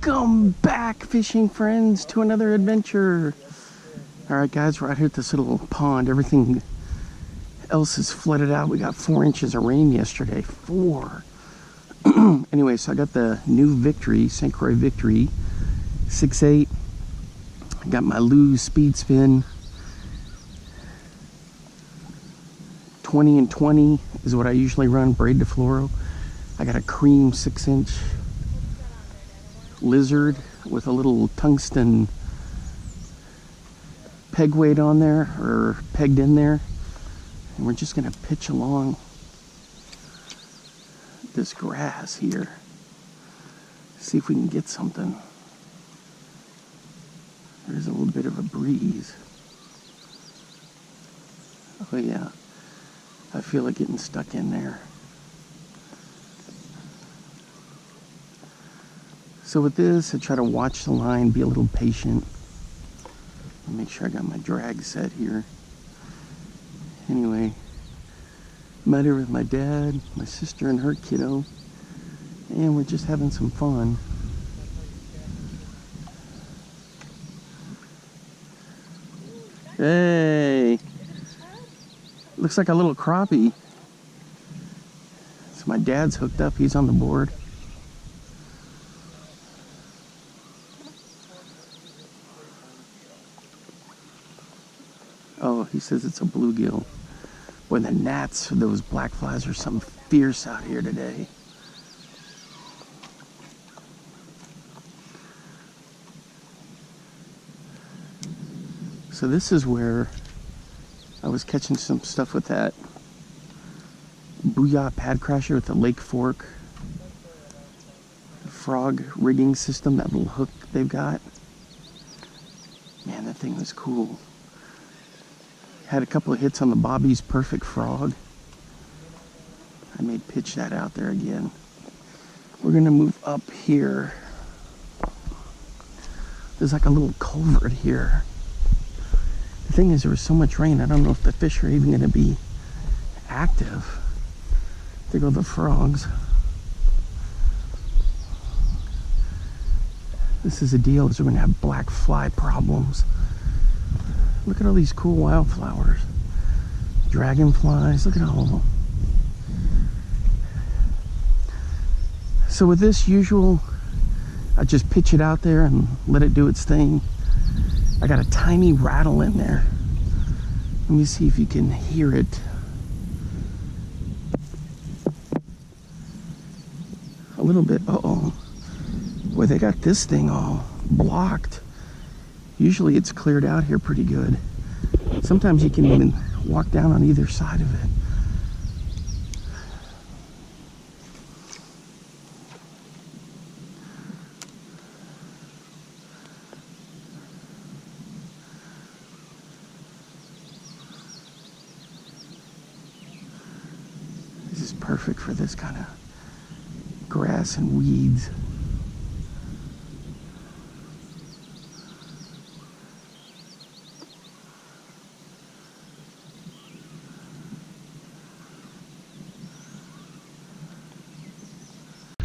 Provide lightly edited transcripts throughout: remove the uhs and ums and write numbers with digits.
Welcome back, fishing friends, to another adventure. Alright guys, we're out here at this little pond. Everything else is flooded out. We got 4 inches of rain yesterday. 4. Anyway, so I got the new Victory, St. Croix Victory 6.8. I got my Lou speed spin. 20 and 20 is what I usually run, braid to fluoro. I got a Creme 6-inch lizard with a little tungsten peg weight on there, or pegged in there, and we're just gonna pitch along this grass here, see if we can get something. There's a little bit of a breeze. Oh yeah, I feel it getting stuck in there. So with this, I try to watch the line, be a little patient. Make sure I got my drag set here. Anyway, met here with my dad, my sister, and her kiddo, and we're just having some fun. Hey! Looks like a little crappie. So my dad's hooked up, he's on the board. Oh, he says it's a bluegill. Boy, the gnats, those black flies are something fierce out here today. So this is where I was catching some stuff with that Booyah pad crasher with the Lake Fork frog rigging system, that little hook they've got. Man, that thing was cool. Had a couple of hits on the Bobby's Perfect Frog. I may pitch that out there again. We're gonna move up here. There's like a little culvert here. The thing is, there was so much rain, I don't know if the fish are even gonna be active. There go the frogs. This is the deal, is we're gonna have black fly problems. Look at all these cool wildflowers. Dragonflies, look at all of them. So with this usual, I just pitch it out there and let it do its thing. I got a tiny rattle in there. Let me see if you can hear it. A little bit, uh-oh. Boy, they got this thing all blocked. Usually it's cleared out here pretty good. Sometimes you can even walk down on either side of it. This is perfect for this kind of grass and weeds.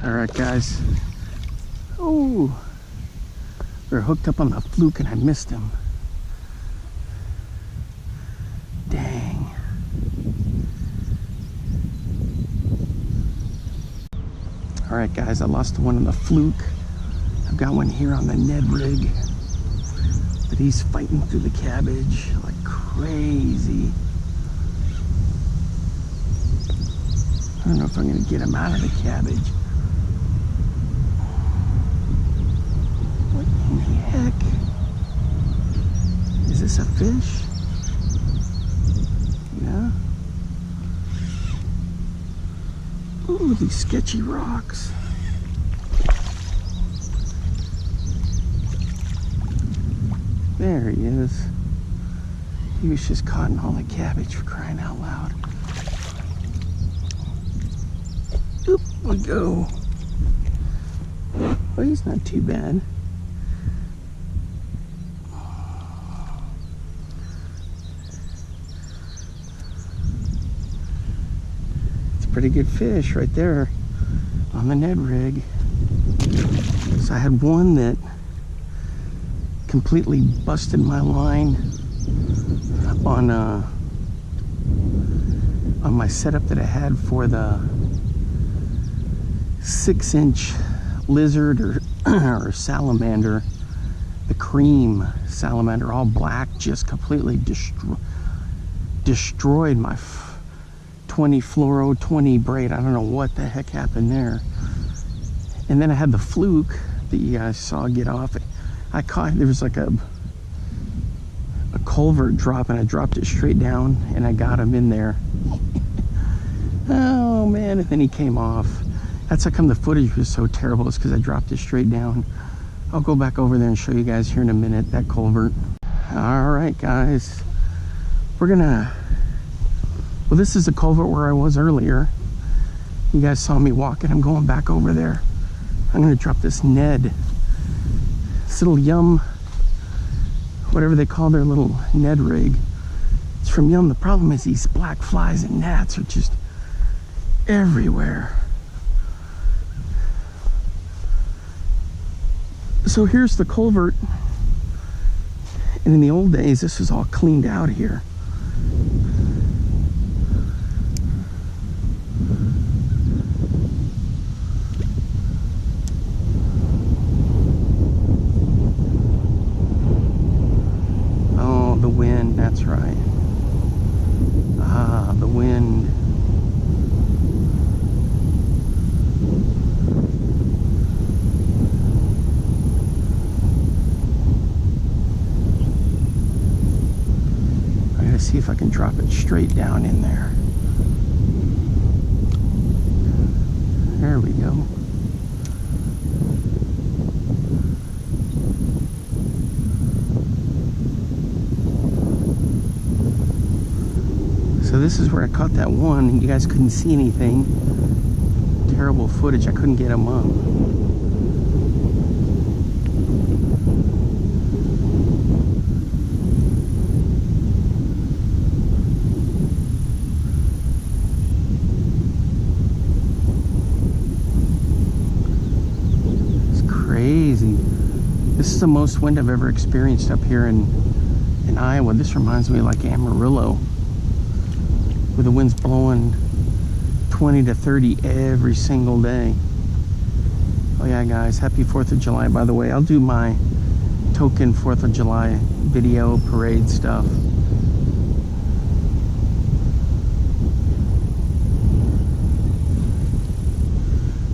Alright guys, oh, we were hooked up on the fluke and I missed him. Dang. Alright guys, I lost the one on the fluke. I've got one here on the Ned rig, but he's fighting through the cabbage like crazy. I don't know if I'm going to get him out of the cabbage. Heck, is this a fish? Yeah. Ooh, these sketchy rocks. There he is. He was just caught in all the cabbage, for crying out loud. Oop, we go. Well, he's not too bad. Pretty good fish right there on the Ned rig. So I had one that completely busted my line on my setup that I had for the 6-inch lizard or salamander, the cream salamander, all black, just completely destroyed my 20 fluoro, 20 braid. I don't know what the heck happened there. And then I had the fluke that you guys saw get off. I caught, there was like a culvert drop, and I dropped it straight down, and I got him in there. Oh man, and then he came off. That's how come the footage was so terrible, is because I dropped it straight down. I'll go back over there and show you guys here in a minute, that culvert. All right, guys. We're gonna, well, this is the culvert where I was earlier. You guys saw me walking. I'm going back over there. I'm gonna drop this Ned, this little Yum, whatever they call their little Ned rig. It's from Yum. The problem is these black flies and gnats are just everywhere. So here's the culvert, and in the old days this was all cleaned out here. Oh, the wind, that's right. Ah, the wind. See if I can drop it straight down in there. There we go. So this is where I caught that one, and you guys couldn't see anything. Terrible footage. I couldn't get him up. Crazy. This is the most wind I've ever experienced up here in Iowa. This reminds me of like Amarillo, where the wind's blowing 20 to 30 every single day. Oh yeah, guys, happy 4th of July, by the way. I'll do my token 4th of July video parade stuff.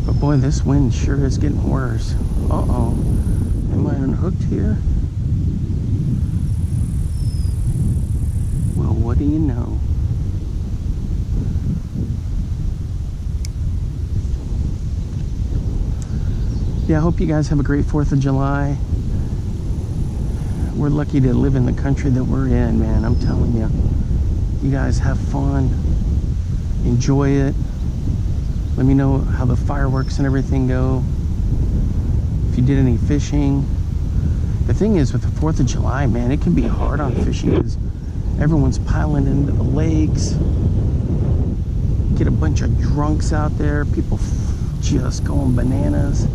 But boy, this wind sure is getting worse. Uh-oh. Am I unhooked here? Well, what do you know? Yeah, I hope you guys have a great 4th of July. We're lucky to live in the country that we're in, man. I'm telling you. You guys have fun. Enjoy it. Let me know how the fireworks and everything go. If you did any fishing. The thing is, with the 4th of July, man, it can be hard on fishing because everyone's piling into the lakes. Get a bunch of drunks out there. People just going bananas.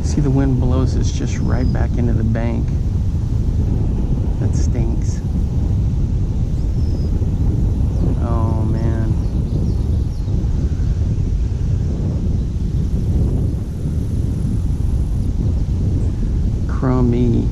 See, the wind blows us just right back into the bank. That stinks. Oh man. Crummy.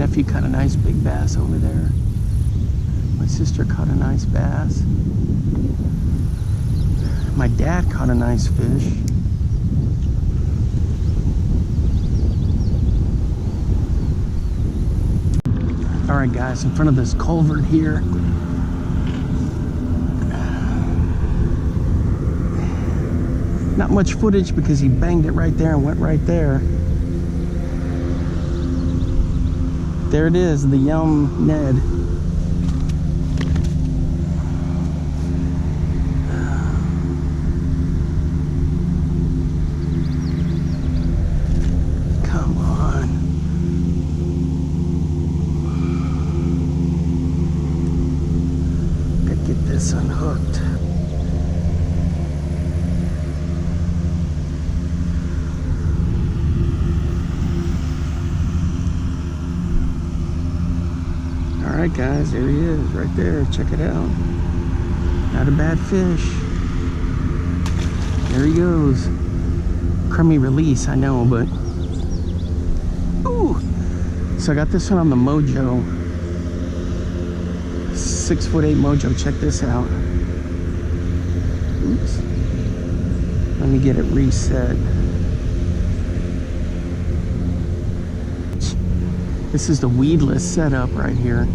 Nephew caught a nice big bass over there. My sister caught a nice bass. My dad caught a nice fish. All right, guys, in front of this culvert here. Not much footage because he banged it right there and went right there. There it is, the Yum Ned. Come on. Gotta get this unhooked. Alright guys, there he is, right there. Check it out. Not a bad fish. There he goes. Crummy release, I know, but... Ooh! So I got this one on the Mojo. 6'8" Mojo, check this out. Oops. Let me get it reset. This is the weedless setup right here.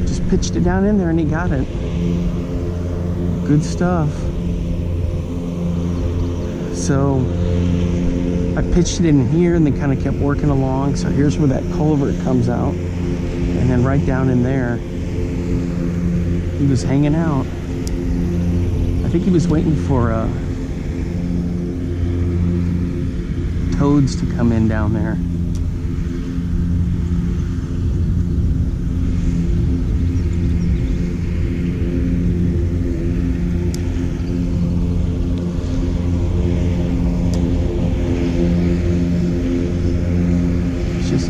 Just pitched it down in there and he got it. Good stuff. So I pitched it in here and then kind of kept working along. So here's where that culvert comes out. And then right down in there, he was hanging out. I think he was waiting for toads to come in down there.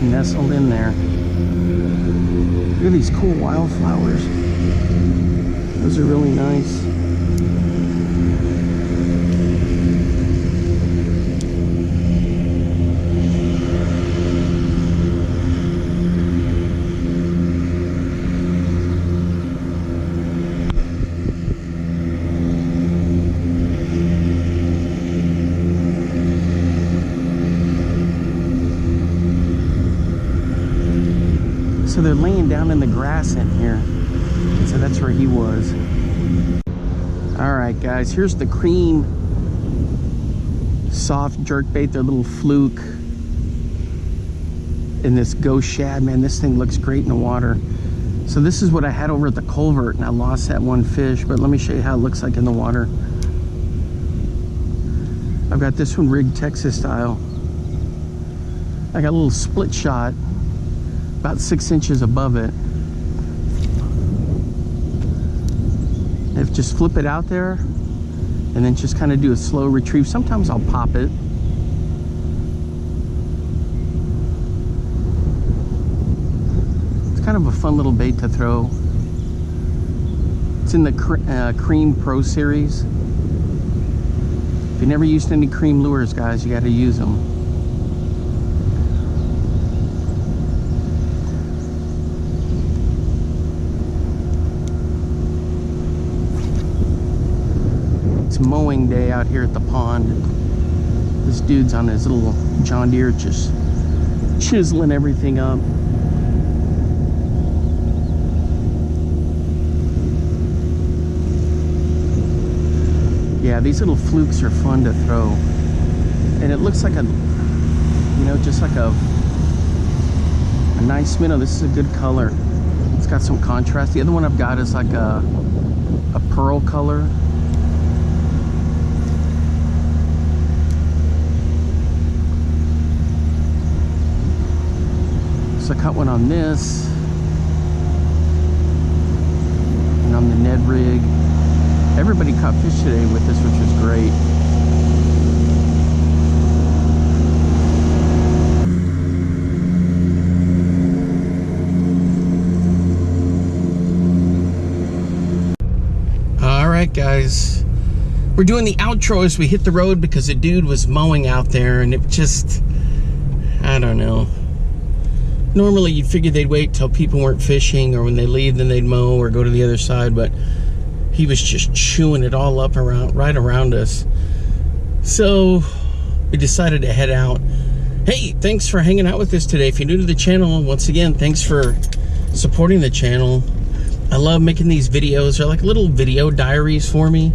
Nestled in there. Look at these cool wildflowers. Those are really nice. So they're laying down in the grass in here. So that's where he was. All right, guys, here's the Creme Soft Jerk Bait, their little fluke. In this ghost shad, man, this thing looks great in the water. So this is what I had over at the culvert, and I lost that one fish, but let me show you how it looks like in the water. I've got this one rigged Texas style. I got a little split shot about 6 inches above it. If just flip it out there and then just kind of do a slow retrieve. Sometimes I'll pop it. It's kind of a fun little bait to throw. It's in the Creme Pro series. If you never used any Creme lures, guys, you got to use them. Mowing day out here at the pond. This dude's on his little John Deere just chiseling everything up. Yeah, these little flukes are fun to throw. And it looks like a, you know, just like a nice minnow. This is a good color. It's got some contrast. The other one I've got is like a pearl color. I caught one on this and on the Ned rig. Everybody caught fish today with this, which was great. All right, guys, we're doing the outro as we hit the road because the dude was mowing out there and it just, I don't know. Normally you'd figure they'd wait till people weren't fishing, or when they leave then they'd mow or go to the other side, but he was just chewing it all up right around us. So we decided to head out. Hey, thanks for hanging out with us today. If you're new to the channel, once again, thanks for supporting the channel. I love making these videos. They're like little video diaries for me,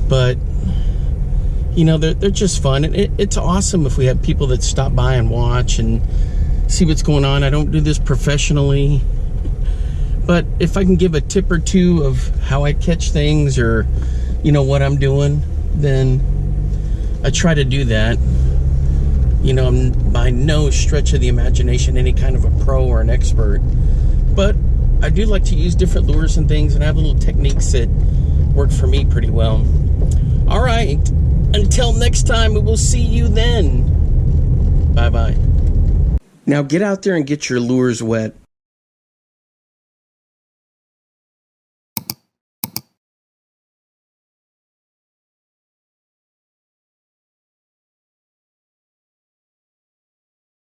but you know, they're just fun. And it's awesome if we have people that stop by and watch and see what's going on. I don't do this professionally, but if I can give a tip or two of how I catch things, or you know, what I'm doing, then I try to do that. You know, I'm by no stretch of the imagination any kind of a pro or an expert, but I do like to use different lures and things, and I have little techniques that work for me pretty well. All right, until next time, we will see you then. Bye-bye. Now get out there and get your lures wet.